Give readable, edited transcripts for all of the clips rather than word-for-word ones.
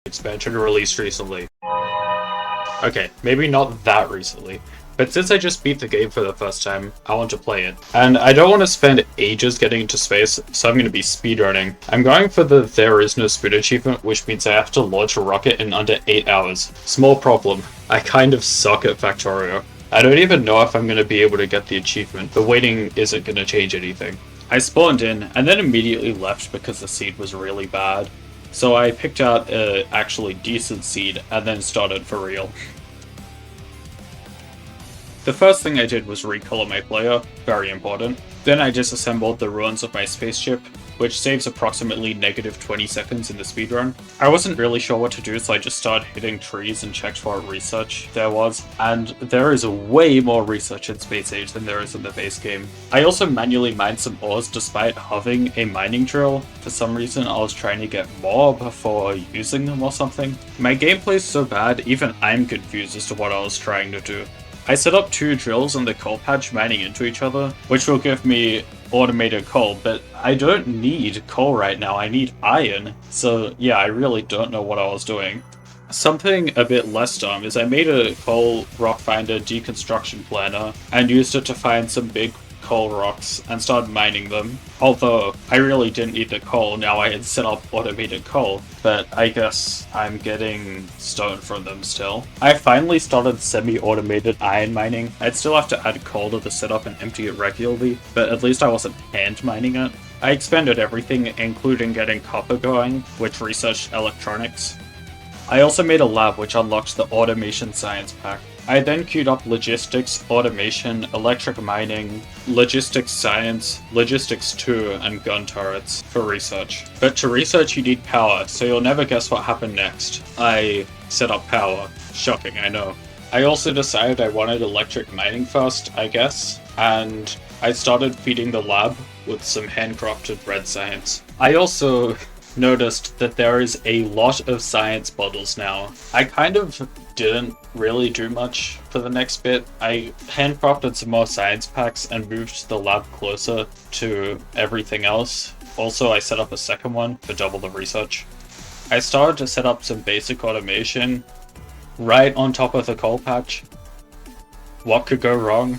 expansion released recently. Okay, maybe not that recently, but since I just beat the game for the first time, I want to play it. And I don't want to spend ages getting into space, so I'm going to be speedrunning. I'm going for the There Is No Spoon achievement, which means I have to launch a rocket in under 8 hours. Small problem, I kind of suck at Factorio. I don't even know if I'm going to be able to get the achievement, but waiting isn't going to change anything. I spawned in, and then immediately left because the seed was really bad. So I picked out a actually decent seed, and then started for real. The first thing I did was recolor my player, very important. Then I disassembled the ruins of my spaceship, which saves approximately negative 20 seconds in the speedrun. I wasn't really sure what to do, so I just started hitting trees and checked what research there was, and there is way more research in Space Age than there is in the base game. I also manually mined some ores despite having a mining drill. For some reason I was trying to get more before using them or something. My gameplay is so bad, even I'm confused as to what I was trying to do. I set up 2 drills on the coal patch mining into each other, which will give me automated coal, but I don't need coal right now, I need iron. So yeah, I really don't know what I was doing. Something a bit less dumb is I made a coal rock finder deconstruction planner and used it to find some big coal rocks and started mining them. Although I really didn't need the coal, now I had set up automated coal, but I guess I'm getting stone from them still. I finally started semi-automated iron mining. I'd still have to add coal to the setup and empty it regularly, but at least I wasn't hand mining it. I expanded everything, including getting copper going, which researched electronics. I also made a lab which unlocked the automation science pack. I then queued up logistics, automation, electric mining, logistics science, logistics 2, and gun turrets for research. But to research you need power, so you'll never guess what happened next. I set up power. Shocking, I know. I also decided I wanted electric mining first, I guess, and I started feeding the lab with some handcrafted red science. I also noticed that there is a lot of science bottles now. I kind of didn't really do much for the next bit. I handcrafted some more science packs and moved the lab closer to everything else. Also, I set up a second one for double the research. I started to set up some basic automation right on top of the coal patch. What could go wrong?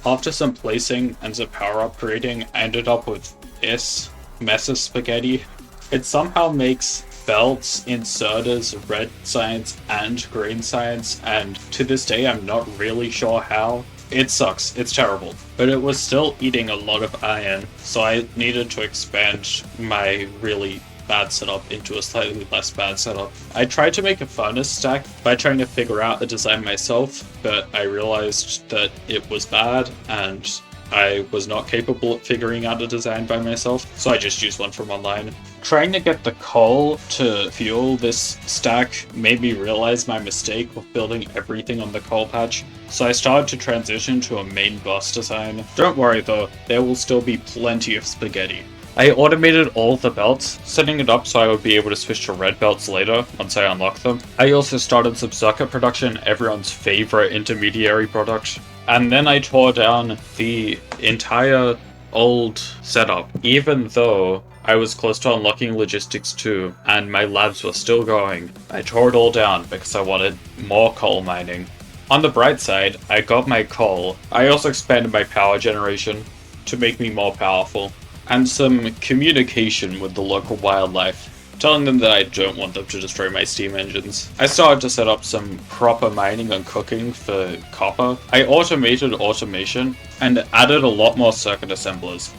After some placing and some power upgrading, I ended up with this mess of spaghetti. It somehow makes belts, inserters, red science, and green science, and to this day I'm not really sure how. It sucks, it's terrible. But it was still eating a lot of iron, so I needed to expand my really bad setup into a slightly less bad setup. I tried to make a furnace stack by trying to figure out the design myself, but I realized that it was bad, and I was not capable of figuring out a design by myself, so I just used one from online. Trying to get the coal to fuel this stack made me realize my mistake of building everything on the coal patch, so I started to transition to a main bus design. Don't worry though, there will still be plenty of spaghetti. I automated all the belts, setting it up so I would be able to switch to red belts later once I unlock them. I also started some circuit production, everyone's favorite intermediary product. And then I tore down the entire old setup, even though I was close to unlocking logistics 2 and my labs were still going. I tore it all down because I wanted more coal mining. On the bright side, I got my coal. I also expanded my power generation to make me more powerful, and some communication with the local wildlife, telling them that I don't want them to destroy my steam engines. I started to set up some proper mining and cooking for copper. I automated automation and added a lot more circuit assemblers.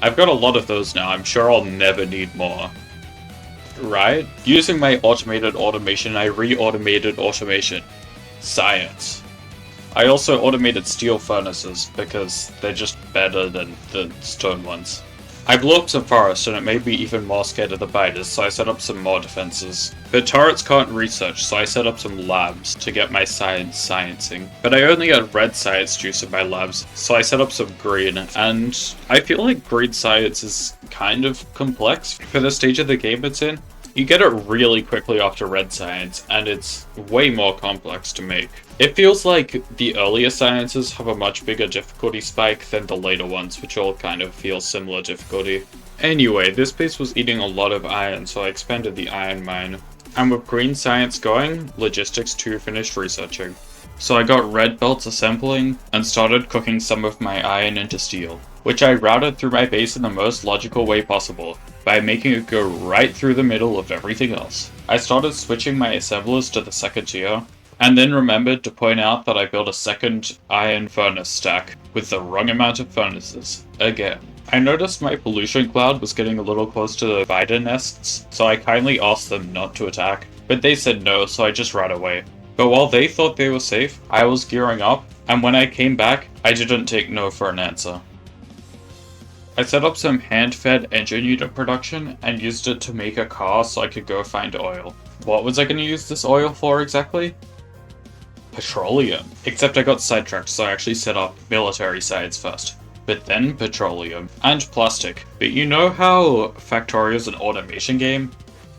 I've got a lot of those now, I'm sure I'll never need more. Right? Using my automated automation, I re-automated automation. Science. I also automated steel furnaces because they're just better than the stone ones. I blew up some forests and it made me even more scared of the biters, so I set up some more defenses. But turrets can't research, so I set up some labs to get my science sciencing. But I only had red science juice in my labs, so I set up some green, and I feel like green science is kind of complex for the stage of the game it's in. You get it really quickly after red science, and it's way more complex to make. It feels like the earlier sciences have a much bigger difficulty spike than the later ones, which all kind of feel similar difficulty. Anyway, this base was eating a lot of iron, so I expanded the iron mine. And with green science going, logistics 2 finished researching. So I got red belts assembling and started cooking some of my iron into steel, which I routed through my base in the most logical way possible, by making it go right through the middle of everything else. I started switching my assemblers to the second tier, and then remembered to point out that I built a second iron furnace stack with the wrong amount of furnaces, again. I noticed my pollution cloud was getting a little close to the spider nests, so I kindly asked them not to attack, but they said no, so I just ran away. But while they thought they were safe, I was gearing up, and when I came back, I didn't take no for an answer. I set up some hand-fed engine unit production and used it to make a car so I could go find oil. What was I going to use this oil for exactly? Petroleum. Except I got sidetracked, so I actually set up military science first. But then petroleum. And plastic. But you know how Factorio is an automation game?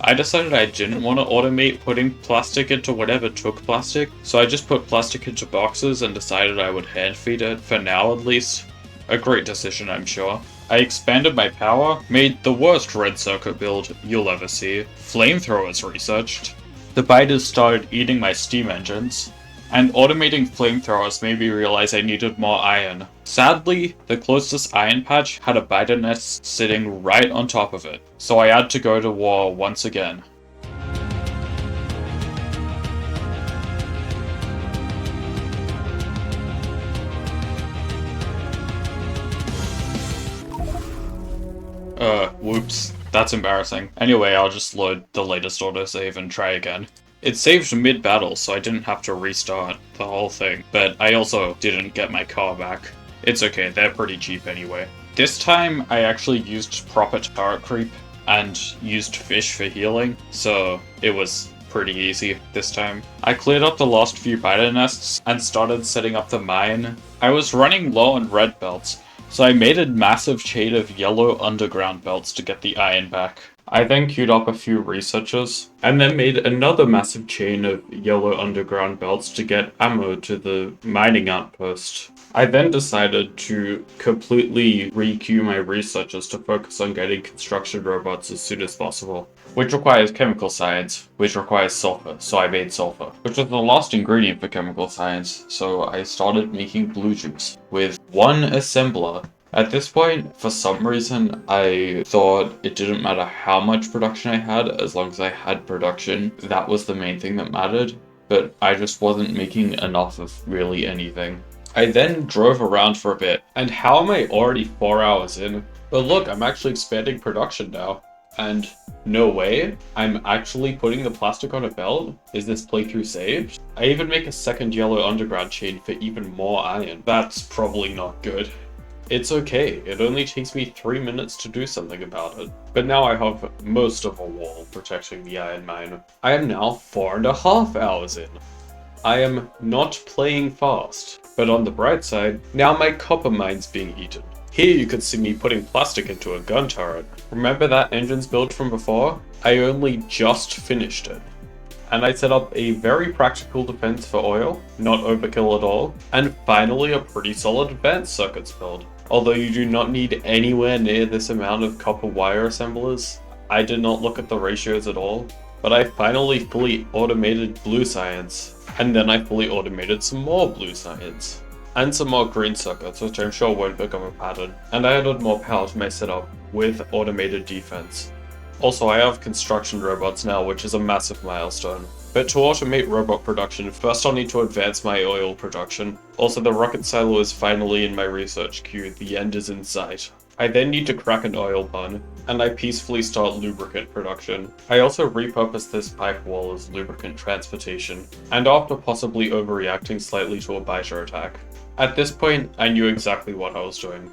I decided I didn't want to automate putting plastic into whatever took plastic, so I just put plastic into boxes and decided I would hand feed it, for now at least. A great decision, I'm sure. I expanded my power, made the worst red circuit build you'll ever see, flamethrowers researched, the biters started eating my steam engines, and automating flamethrowers made me realize I needed more iron. Sadly, the closest iron patch had a biter nest sitting right on top of it, so I had to go to war once again. Whoops. That's embarrassing. Anyway, I'll just load the latest autosave and try again. It saved mid-battle, so I didn't have to restart the whole thing, but I also didn't get my car back. It's okay, they're pretty cheap anyway. This time, I actually used proper turret creep and used fish for healing, so it was pretty easy this time. I cleared up the last few biter nests and started setting up the mine. I was running low on red belts, so I made a massive chain of yellow underground belts to get the iron back. I then queued up a few researchers, and then made another massive chain of yellow underground belts to get ammo to the mining outpost. I then decided to completely re-queue my researchers to focus on getting construction robots as soon as possible, which requires chemical science, which requires sulfur, so I made sulfur, which was the last ingredient for chemical science, so I started making blue juice with one assembler. At this point, for some reason, I thought it didn't matter how much production I had, as long as I had production. That was the main thing that mattered, but I just wasn't making enough of really anything. I then drove around for a bit, and how am I already 4 hours in? But look, I'm actually expanding production now. And no way, I'm actually putting the plastic on a belt? Is this playthrough saved? I even make a second yellow underground chain for even more iron. That's probably not good. It's okay, it only takes me 3 minutes to do something about it. But now I have most of a wall protecting the iron mine. I am now 4.5 hours in. I am not playing fast, but on the bright side, now my copper mine's being eaten. Here you could see me putting plastic into a gun turret. Remember that engine's build from before? I only just finished it. And I set up a very practical defense for oil, not overkill at all, and finally a pretty solid advanced circuits build. Although you do not need anywhere near this amount of copper wire assemblers, I did not look at the ratios at all, but I finally fully automated blue science, and then I fully automated some more blue science, and some more green circuits, which I'm sure won't become a pattern, and I added more power to my setup with automated defense. Also, I have construction robots now, which is a massive milestone. But to automate robot production, first I'll need to advance my oil production. Also, the rocket silo is finally in my research queue, the end is in sight. I then need to crack an oil bun, and I peacefully start lubricant production. I also repurpose this pipe wall as lubricant transportation, and after possibly overreacting slightly to a biter attack. At this point, I knew exactly what I was doing.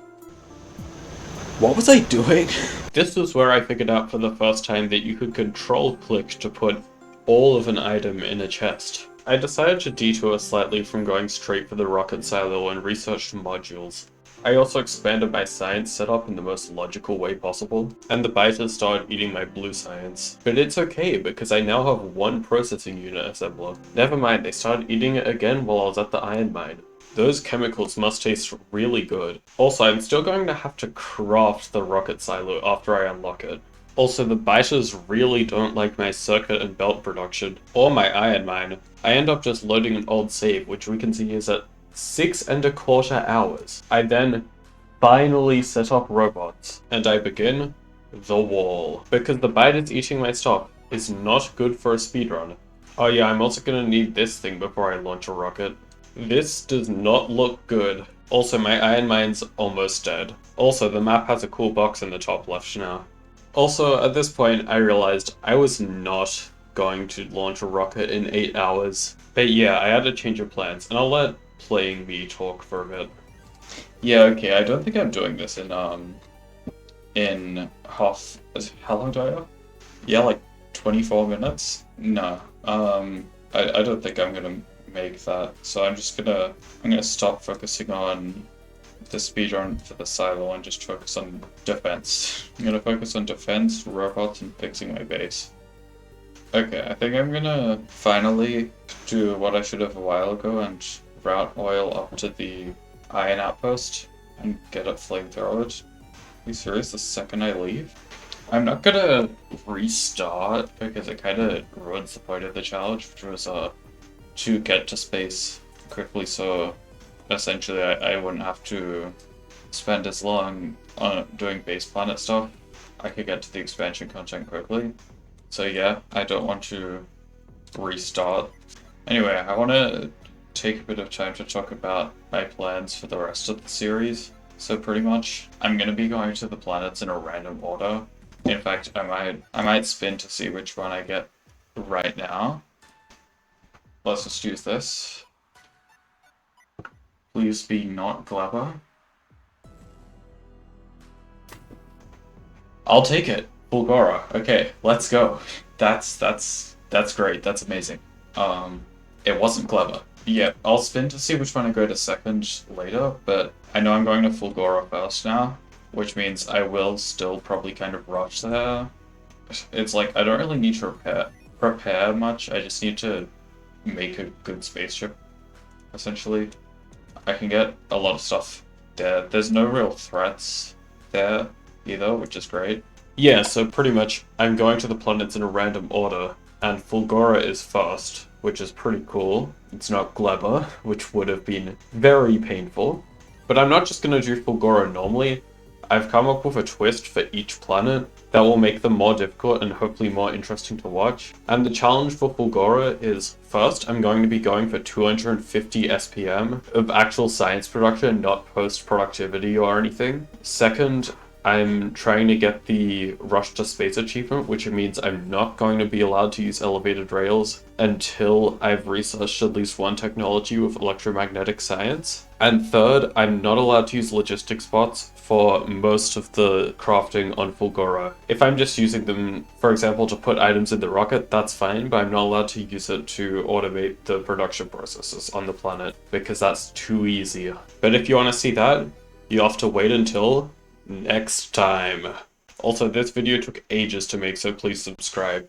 What was I doing? This was where I figured out for the first time that you could control-click to put all of an item in a chest. I decided to detour slightly from going straight for the rocket silo and researched modules. I also expanded my science setup in the most logical way possible, and the biters started eating my blue science. But it's okay, because I now have one processing unit assembler. Never mind, they started eating it again while I was at the iron mine. Those chemicals must taste really good. Also, I'm still going to have to craft the rocket silo after I unlock it. Also, the biters really don't like my circuit and belt production, or my iron mine. I end up just loading an old save, which we can see is at 6¼ hours. I then finally set up robots, and I begin the wall. Because the biters eating my stuff is not good for a speedrun. Oh yeah, I'm also gonna need this thing before I launch a rocket. This does not look good. Also, my iron mine's almost dead. Also, the map has a cool box in the top left now. Also, at this point, I realized I was not going to launch a rocket in 8 hours. But yeah, I had a change of plans, and I'll let playing me talk for a bit. Yeah, okay, I don't think I'm doing this in how long do I have? Yeah, like 24 minutes? No. I don't think I'm gonna make that. So I'm gonna stop focusing on the speedrun for the silo and just focus on defense. I'm gonna focus on defense, robots, and fixing my base. Okay, I think I'm gonna finally do what I should have a while ago and route oil up to the iron outpost and get it flamethrowered. Are you serious? The second I leave? I'm not gonna restart because it kind of ruins the point of the challenge, which was to get to space quickly, so essentially I wouldn't have to spend as long on doing base planet stuff. I could get to the expansion content quickly. So yeah, I don't want to restart. Anyway, I want to take a bit of time to talk about my plans for the rest of the series. So pretty much, I'm going to be going to the planets in a random order. In fact, I might spin to see which one I get right now. Let's just use this. Please be not Gleba. I'll take it. Bulgara. Okay, let's go. That's great. That's amazing. It wasn't Gleba. Yeah, I'll spin to see which one I go to second later, but I know I'm going to Fulgora first now, which means I will still probably kind of rush there. It's like, I don't really need to prepare much, I just need to make a good spaceship, essentially. I can get a lot of stuff there. There's no real threats there either, which is great. Yeah, so pretty much I'm going to the planets in a random order, and Fulgora is first, which is pretty cool. It's not Gleba, which would have been very painful. But I'm not just going to do Fulgora normally. I've come up with a twist for each planet that will make them more difficult and hopefully more interesting to watch. And the challenge for Fulgora is, first, I'm going to be going for 250 SPM of actual science production, not post-productivity or anything. Second, I'm trying to get the Rush to Space achievement, which means I'm not going to be allowed to use elevated rails until I've researched at least one technology with electromagnetic science. And third, I'm not allowed to use logistics bots for most of the crafting on Fulgora. If I'm just using them, for example, to put items in the rocket, that's fine, but I'm not allowed to use it to automate the production processes on the planet, because that's too easy. But if you want to see that, you have to wait until next time. Also, this video took ages to make, so please subscribe.